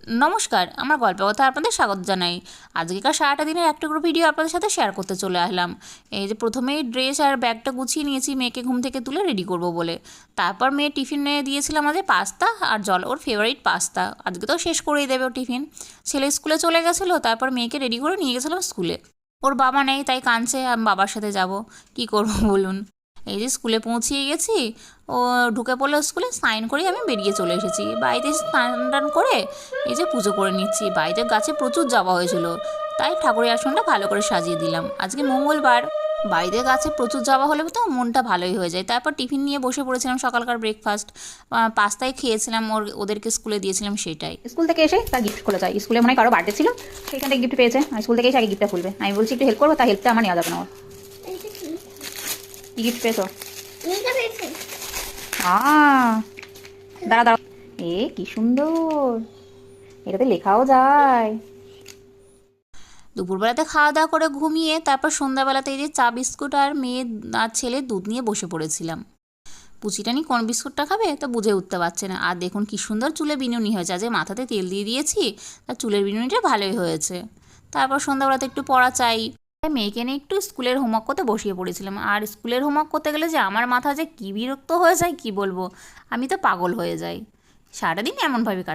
নমস্কার, আমার গল্পের কথা আপনাদের স্বাগত জানাই। আজকেকার সারাটা দিনের একটা করে ভিডিও আপনাদের সাথে শেয়ার করতে চলে আসলাম। এই যে প্রথমেই ড্রেস আর ব্যাগটা গুছিয়ে নিয়েছি মেয়েকে ঘুম থেকে তুলে রেডি করব বলে। তারপর মেয়ে টিফিনে দিয়েছিলাম আমাদের পাস্তা আর জল, ওর ফেভারিট পাস্তা। আজকে তো শেষ করেই দেবে ও টিফিন। ছেলে স্কুলে চলে গেছিলো, তারপর মেয়েকে রেডি করে নিয়ে গেছিলাম স্কুলে। ওর বাবা নেই, তাই কাঁদছে, আমি বাবার সাথে যাব। কি করব বলুন। এই যে স্কুলে পৌঁছিয়ে গেছি, ও ঢুকে পড়লো স্কুলে, সাইন করেই আমি বেরিয়ে চলে এসেছি। বাড়িতে স্নান টান করে এই যে পুজো করে নিচ্ছি। বাড়িতে গাছে প্রচুর জবা হয়েছিল, তাই ঠাকুরের আসনটা ভালো করে সাজিয়ে দিলাম। আজকে মঙ্গলবার, বাড়িতে গাছে প্রচুর জবা হলে তো মনটা ভালোই হয়ে যায়। তারপর টিফিন নিয়ে বসে পড়েছিলাম, সকালকার ব্রেকফাস্ট পাস্তাই খেয়েছিলাম, ওদেরকে স্কুলে দিয়েছিলাম সেটাই। স্কুল থেকে এসে তার গিফট খুলে যায়। স্কুলে মনে হয় কারো বার্থডে ছিল, সেইখান থেকে গিফট পেয়েছে। আর স্কুল থেকে এসে আগে গিফটটা খুলবে। আমি বলছি একটু হেল্প করবো, তা হেল্পটা আমার নেওয়া যাবে না। ওর কি গিফট পেয়েছো? দাঁড়া দাঁড়া, কি সুন্দর, এটাতে লেখাও যায়। দুপুরবেলাতে খাওয়া দাওয়া করে ঘুমিয়ে তারপর সন্ধ্যাবেলাতে এই যে চা বিস্কুট আর মেয়ে আর ছেলে দুধ নিয়ে বসে পড়েছিলাম। পুচিটানি কোন বিস্কুটটা খাবে তো বুঝে উঠতে পারছে না। আর দেখুন কি সুন্দর চুলে বিনুনি হয়েছে। আজ মাথাতে তেল দিয়ে দিয়েছি, তার চুলের বিনুনিটা ভালোই হয়েছে। তারপর সন্ধ্যাবেলাতে একটু পড়া চাই, তাই মেয়েকে নিয়ে একটু স্কুলের হোমওয়ার্ক করতে বসিয়ে পড়েছিলাম। আর স্কুলের হোমওয়ার্ক করতে গেলে যে আমার মাথা যে কী বিরক্ত হয়ে যায় কি বলবো, আমি তো পাগল হয়ে যাই। সারাদিন এমনভাবে কাটে।